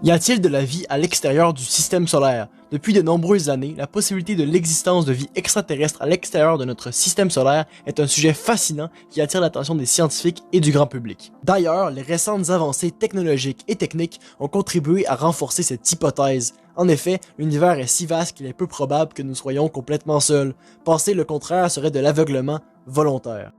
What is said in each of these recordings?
Y a-t-il de la vie à l'extérieur du système solaire? Depuis de nombreuses années, la possibilité de l'existence de vie extraterrestre à l'extérieur de notre système solaire est un sujet fascinant qui attire l'attention des scientifiques et du grand public. D'ailleurs, les récentes avancées technologiques et techniques ont contribué à renforcer cette hypothèse. En effet, l'univers est si vaste qu'il est peu probable que nous soyons complètement seuls. Penser le contraire serait de l'aveuglement volontaire.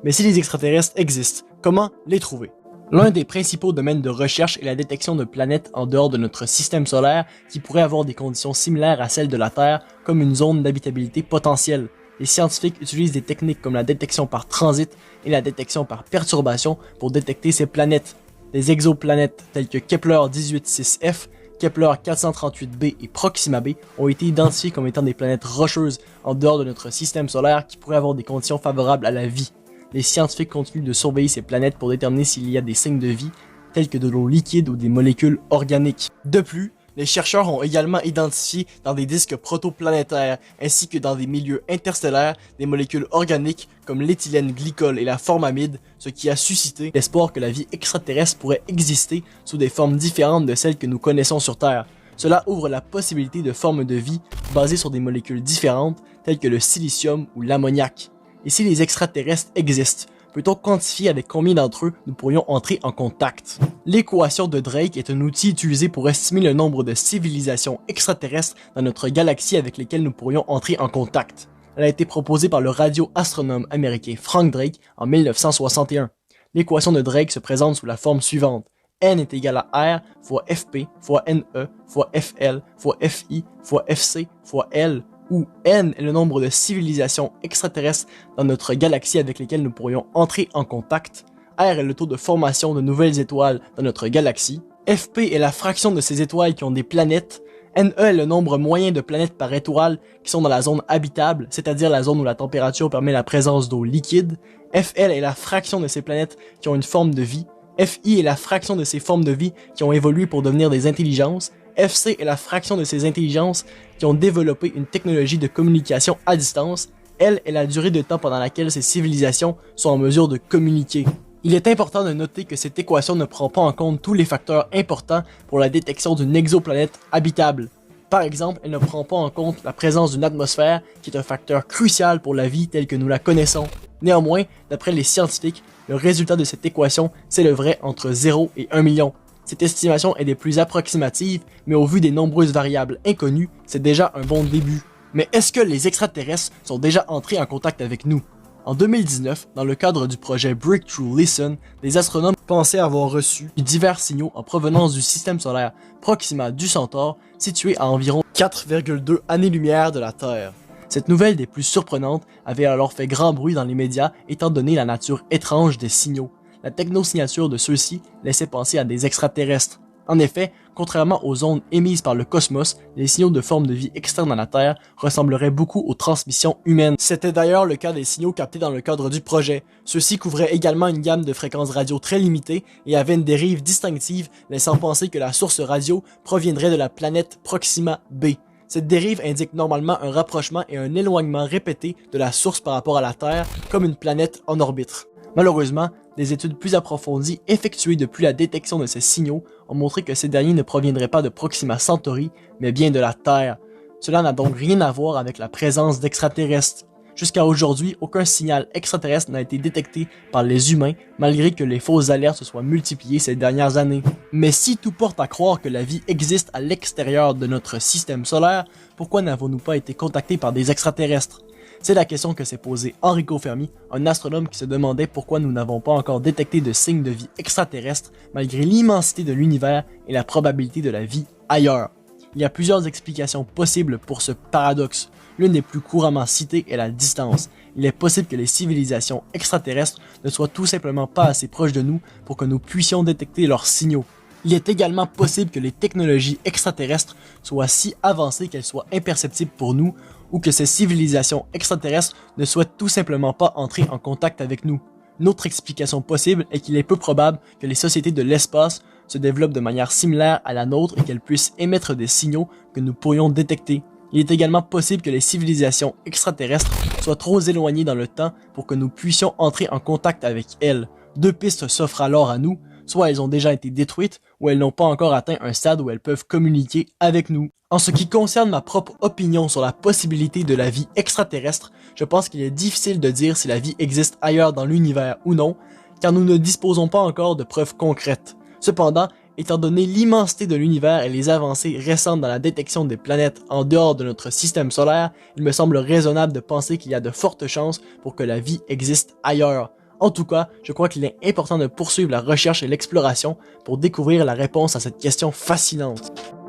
Mais si les extraterrestres existent, comment les trouver? L'un des principaux domaines de recherche est la détection de planètes en dehors de notre système solaire qui pourraient avoir des conditions similaires à celles de la Terre comme une zone d'habitabilité potentielle. Les scientifiques utilisent des techniques comme la détection par transit et la détection par perturbation pour détecter ces planètes. Des exoplanètes telles que Kepler 186f, Kepler 438b et Proxima b ont été identifiées comme étant des planètes rocheuses en dehors de notre système solaire qui pourraient avoir des conditions favorables à la vie. Les scientifiques continuent de surveiller ces planètes pour déterminer s'il y a des signes de vie, tels que de l'eau liquide ou des molécules organiques. De plus, les chercheurs ont également identifié dans des disques protoplanétaires ainsi que dans des milieux interstellaires des molécules organiques comme l'éthylène glycol et la formamide, ce qui a suscité l'espoir que la vie extraterrestre pourrait exister sous des formes différentes de celles que nous connaissons sur Terre. Cela ouvre la possibilité de formes de vie basées sur des molécules différentes telles que le silicium ou l'ammoniac. Et si les extraterrestres existent, peut-on quantifier avec combien d'entre eux nous pourrions entrer en contact? L'équation de Drake est un outil utilisé pour estimer le nombre de civilisations extraterrestres dans notre galaxie avec lesquelles nous pourrions entrer en contact. Elle a été proposée par le radioastronome américain Frank Drake en 1961. L'équation de Drake se présente sous la forme suivante. N est égal à R fois Fp fois Ne fois Fl fois Fi fois Fc fois L, où N est le nombre de civilisations extraterrestres dans notre galaxie avec lesquelles nous pourrions entrer en contact, R est le taux de formation de nouvelles étoiles dans notre galaxie, Fp est la fraction de ces étoiles qui ont des planètes, Ne est le nombre moyen de planètes par étoile qui sont dans la zone habitable, c'est-à-dire la zone où la température permet la présence d'eau liquide, Fl est la fraction de ces planètes qui ont une forme de vie, Fi est la fraction de ces formes de vie qui ont évolué pour devenir des intelligences, Fc est la fraction de ces intelligences qui ont développé une technologie de communication à distance, L est la durée de temps pendant laquelle ces civilisations sont en mesure de communiquer. Il est important de noter que cette équation ne prend pas en compte tous les facteurs importants pour la détection d'une exoplanète habitable. Par exemple, elle ne prend pas en compte la présence d'une atmosphère qui est un facteur crucial pour la vie telle que nous la connaissons. Néanmoins, d'après les scientifiques, le résultat de cette équation s'élèverait entre 0 et 1 million. Cette estimation est des plus approximatives, mais au vu des nombreuses variables inconnues, c'est déjà un bon début. Mais est-ce que les extraterrestres sont déjà entrés en contact avec nous? En 2019, dans le cadre du projet Breakthrough Listen, les astronomes pensaient avoir reçu divers signaux en provenance du système solaire Proxima du Centaure, situé à environ 4,2 années-lumière de la Terre. Cette nouvelle des plus surprenantes avait alors fait grand bruit dans les médias étant donné la nature étrange des signaux. La technosignature de ceux-ci laissait penser à des extraterrestres. En effet, contrairement aux ondes émises par le cosmos, les signaux de forme de vie externe à la Terre ressembleraient beaucoup aux transmissions humaines. C'était d'ailleurs le cas des signaux captés dans le cadre du projet. Ceux-ci couvraient également une gamme de fréquences radio très limitée et avaient une dérive distinctive, laissant penser que la source radio proviendrait de la planète Proxima b. Cette dérive indique normalement un rapprochement et un éloignement répété de la source par rapport à la Terre, comme une planète en orbite. Malheureusement, des études plus approfondies effectuées depuis la détection de ces signaux ont montré que ces derniers ne proviendraient pas de Proxima Centauri, mais bien de la Terre. Cela n'a donc rien à voir avec la présence d'extraterrestres. Jusqu'à aujourd'hui, aucun signal extraterrestre n'a été détecté par les humains, malgré que les fausses alertes se soient multipliées ces dernières années. Mais si tout porte à croire que la vie existe à l'extérieur de notre système solaire, pourquoi n'avons-nous pas été contactés par des extraterrestres? C'est la question que s'est posée Enrico Fermi, un astronome qui se demandait pourquoi nous n'avons pas encore détecté de signes de vie extraterrestres malgré l'immensité de l'univers et la probabilité de la vie ailleurs. Il y a plusieurs explications possibles pour ce paradoxe. L'une des plus couramment citées est la distance. Il est possible que les civilisations extraterrestres ne soient tout simplement pas assez proches de nous pour que nous puissions détecter leurs signaux. Il est également possible que les technologies extraterrestres soient si avancées qu'elles soient imperceptibles pour nous, ou que ces civilisations extraterrestres ne souhaitent tout simplement pas entrer en contact avec nous. Une autre explication possible est qu'il est peu probable que les sociétés de l'espace se développent de manière similaire à la nôtre et qu'elles puissent émettre des signaux que nous pourrions détecter. Il est également possible que les civilisations extraterrestres soient trop éloignées dans le temps pour que nous puissions entrer en contact avec elles. Deux pistes s'offrent alors à nous. soit elles ont déjà été détruites, ou elles n'ont pas encore atteint un stade où elles peuvent communiquer avec nous. En ce qui concerne ma propre opinion sur la possibilité de la vie extraterrestre, je pense qu'il est difficile de dire si la vie existe ailleurs dans l'univers ou non, car nous ne disposons pas encore de preuves concrètes. Cependant, étant donné l'immensité de l'univers et les avancées récentes dans la détection des planètes en dehors de notre système solaire, il me semble raisonnable de penser qu'il y a de fortes chances pour que la vie existe ailleurs. En tout cas, je crois qu'il est important de poursuivre la recherche et l'exploration pour découvrir la réponse à cette question fascinante.